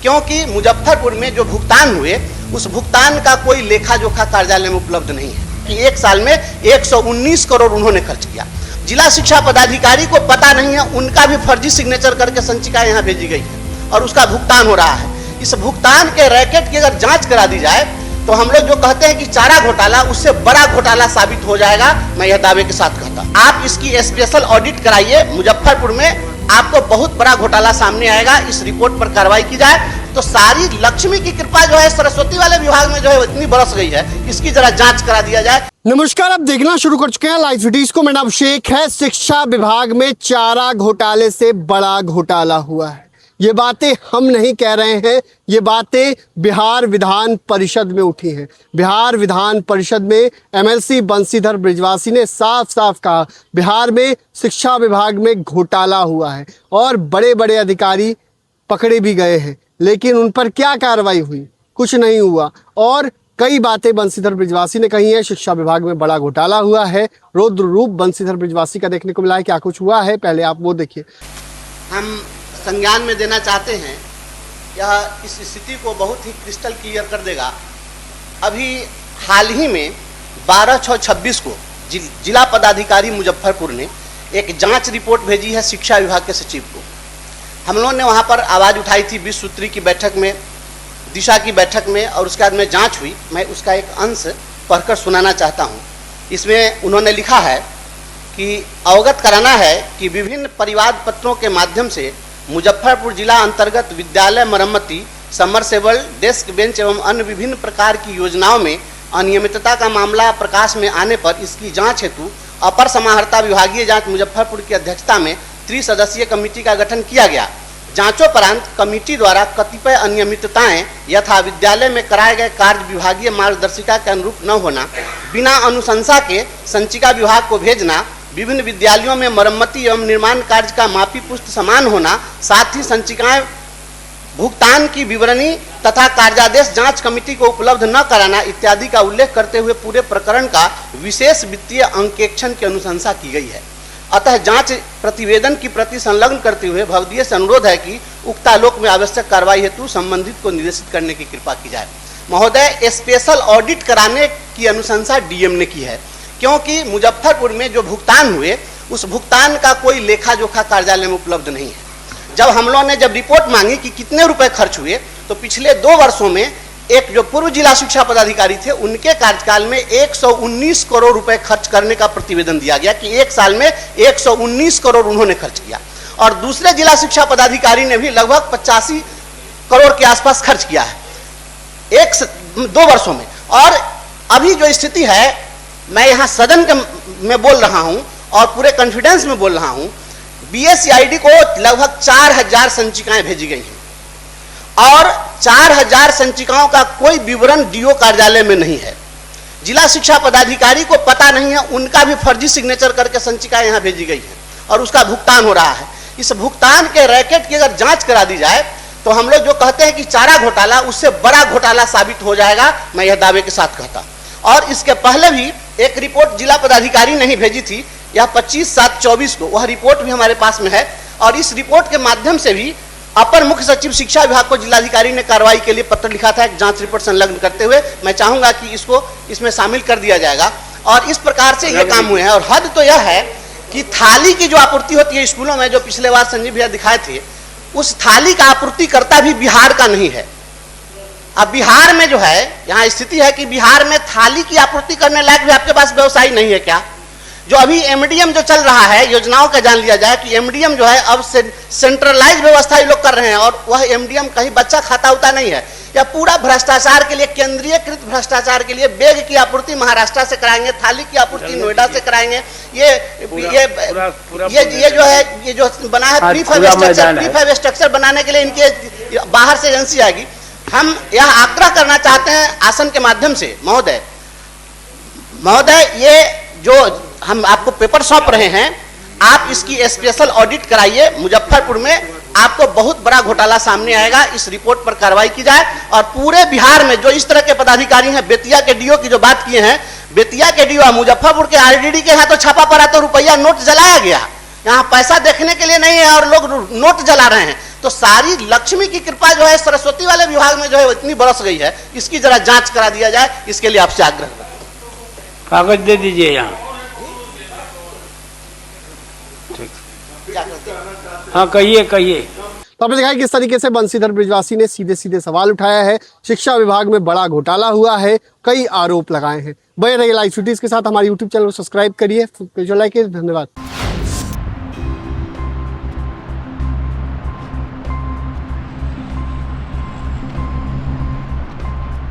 क्योंकि मुजफ्फरपुर में जो भुगतान हुए उस भुगतान का कोई लेखा जोखा कार्यालय में उपलब्ध नहीं है कि एक साल में 119 करोड़ उन्होंने खर्च किया। जिला शिक्षा पदाधिकारी को पता नहीं है, उनका भी फर्जी सिग्नेचर करके संचिका यहाँ भेजी गई है और उसका भुगतान हो रहा है। इस भुगतान के रैकेट की अगर जांच करा दी जाए तो हम लोग जो कहते हैं कि चारा घोटाला उससे बड़ा घोटाला साबित हो जाएगा, मैं यह दावे के साथ कहता। आप इसकी स्पेशल ऑडिट कराइए मुजफ्फरपुर में, आपको बहुत बड़ा घोटाला सामने आएगा। इस रिपोर्ट पर कार्रवाई की जाए तो सारी लक्ष्मी की कृपा जो है सरस्वती वाले विभाग में जो है इतनी बरस गई है, इसकी जरा जांच करा दिया जाए। नमस्कार, आप देखना शुरू कर चुके हैं लाइव वीडियोस को। मेरा नाम शेख है। शिक्षा विभाग में चारा घोटाले से बड़ा घोटाला हुआ है। ये बातें हम नहीं कह रहे हैं, ये बातें बिहार विधान परिषद में उठी हैं। बिहार विधान परिषद में एमएलसी बंशीधर बृजवासी ने साफ साफ कहा बिहार में शिक्षा विभाग में घोटाला हुआ है और बड़े बड़े अधिकारी पकड़े भी गए हैं, लेकिन उन पर क्या कार्रवाई हुई? कुछ नहीं हुआ। और कई बातें बंशीधर बृजवासी ने कही है। शिक्षा विभाग में बड़ा घोटाला हुआ है। रौद्र रूप बंशीधर बृजवासी का देखने को मिला है। क्या कुछ हुआ है, पहले आप वो देखिए। हम संज्ञान में देना चाहते हैं, यह इस स्थिति को बहुत ही क्रिस्टल क्लियर कर देगा। अभी हाल ही में 12/6/26 को जिला पदाधिकारी मुजफ्फरपुर ने एक जांच रिपोर्ट भेजी है शिक्षा विभाग के सचिव को। हम लोगों ने वहाँ पर आवाज़ उठाई थी 20 सूत्री की बैठक में, दिशा की बैठक में, और उसके बाद में जांच हुई। मैं उसका एक अंश पढ़कर सुनाना चाहता हूँ। इसमें उन्होंने लिखा है कि अवगत कराना है कि विभिन्न परिवाद पत्रों के माध्यम से मुजफ्फरपुर जिला अंतर्गत विद्यालय मरम्मती, समरसेबल, डेस्क बेंच एवं अन्य विभिन्न प्रकार की योजनाओं में अनियमितता का मामला प्रकाश में आने पर इसकी जांच हेतु अपर समाहर्ता विभागीय जांच मुजफ्फरपुर की अध्यक्षता में त्रिसदस्यीय कमेटी का गठन किया गया। जांचोपरांत कमेटी द्वारा कतिपय अनियमितताएं यथा विद्यालय में कराए गए कार्य विभागीय मार्गदर्शिका के अनुरूप न होना, बिना अनुशंसा के संचिका विभाग को भेजना, विभिन्न विद्यालयों में मरम्मती एवं निर्माण कार्य का मापी पुस्त समान होना, साथ ही संचिकाएं भुगतान की विवरणी तथा कार्यादेश जांच कमेटी को उपलब्ध न कराना इत्यादि का उल्लेख करते हुए पूरे प्रकरण का विशेष वित्तीय अंकेक्षण की अनुशंसा की गई है। अतः जांच प्रतिवेदन की प्रति संलग्न करते हुए भवदीय से अनुरोध है कि उक्त आलोक में आवश्यक कार्रवाई हेतु संबंधित को निर्देशित करने की कृपा की जाए। महोदय, स्पेशल ऑडिट कराने की अनुशंसा डीएम ने की है, क्योंकि मुजफ्फरपुर में जो भुगतान हुए उस भुगतान का कोई लेखा जोखा कार्यालय में उपलब्ध नहीं है। जब हम लोगों ने रिपोर्ट मांगी कि कितने रुपए खर्च हुए, तो पिछले 2 वर्षों में एक जो पूर्व जिला शिक्षा पदाधिकारी थे उनके कार्यकाल में 119 करोड़ रुपए खर्च करने का प्रतिवेदन दिया गया कि एक साल में 119 करोड़ उन्होंने खर्च किया। और दूसरे जिला शिक्षा पदाधिकारी ने भी लगभग 85 करोड़ के आसपास खर्च किया है 2 वर्षों में। और अभी जो स्थिति है, मैं यहाँ सदन में बोल रहा हूँ और पूरे कॉन्फिडेंस में बोल रहा हूँ, बीएससीआईडी को लगभग 4000 संचिकाएं भेजी गई हैं और 4000 संचिकाओं का कोई विवरण डीओ कार्यालय में नहीं है। जिला शिक्षा पदाधिकारी को पता नहीं है, उनका भी फर्जी सिग्नेचर करके संचिकाएं यहाँ भेजी गई हैं और उसका भुगतान हो रहा है। इस भुगतान के रैकेट की अगर जांच करा दी जाए तो हम लोग जो कहते हैं कि चारा घोटाला उससे बड़ा घोटाला साबित हो जाएगा, मैं यह दावे के साथ कहता। और इसके पहले भी एक रिपोर्ट जिला पदाधिकारी ने ही भेजी थी, यह 25/7/24 को, वह रिपोर्ट भी हमारे पास में है। और इस रिपोर्ट के माध्यम से भी अपर मुख्य सचिव शिक्षा विभाग को जिलाधिकारी ने कार्रवाई के लिए पत्र लिखा था एक जांच रिपोर्ट संलग्न करते हुए। मैं चाहूंगा कि इसको इसमें शामिल कर दिया जाएगा। और इस प्रकार से ये काम हुए हैं। और हद तो यह है कि थाली की जो आपूर्ति होती है स्कूलों में, जो पिछले बार संजीव भैया दिखाए थे, उस थाली का आपूर्तिकर्ता भी बिहार का नहीं है। अब बिहार में जो है, यहाँ स्थिति है कि बिहार में थाली की आपूर्ति करने लायक भी आपके पास व्यवसायी नहीं है क्या? जो अभी एमडीएम जो चल रहा है, योजनाओं का जान लिया जाए कि एमडीएम जो है अब सेंट्रलाइज व्यवस्था ये लोग कर रहे हैं और वह एमडीएम कहीं बच्चा खाता होता नहीं है। यह पूरा भ्रष्टाचार के लिए, केंद्रीयकृत भ्रष्टाचार के लिए बैग की आपूर्ति महाराष्ट्र से कराएंगे, थाली की आपूर्ति नोएडा से कराएंगे। ये जो है, ये जो बना है प्री फाइव स्ट्रक्चर बनाने के लिए इनके बाहर से एजेंसी आएगी। हम यह आग्रह करना चाहते हैं आसन के माध्यम से, महोदय, ये जो हम आपको पेपर सौंप रहे हैं, आप इसकी स्पेशल ऑडिट कराइए। मुजफ्फरपुर में आपको बहुत बड़ा घोटाला सामने आएगा। इस रिपोर्ट पर कार्रवाई की जाए और पूरे बिहार में जो इस तरह के पदाधिकारी हैं, बेतिया के डीओ की जो बात किए हैं, बेतिया के डीओ, मुजफ्फरपुर के आरडीडी के यहाँ तो छापा पड़ा तो रुपया नोट जलाया गया। यहाँ पैसा देखने के लिए नहीं है और लोग नोट जला रहे हैं। तो सारी लक्ष्मी की कृपा जो है सरस्वती वाले विभाग में जो है वो इतनी बरस गई है, इसकी जरा जांच करा दिया जाए, इसके लिए आपसे आग्रह करता हूं। कागज दे दीजिए यहाँ। क्या करते हैं? हाँ कहिए कहिए। तो आपने देखा है किस तरीके से बंशीधर बृजवासी ने सीधे सीधे सवाल उठाया है। शिक्षा विभाग में बड़ा घोटाला हुआ है, कई आरोप लगाए हैं। बने रहिए लाइव सिटीज के साथ, हमारे यूट्यूब चैनल को सब्सक्राइब करिए, लाइक, धन्यवाद।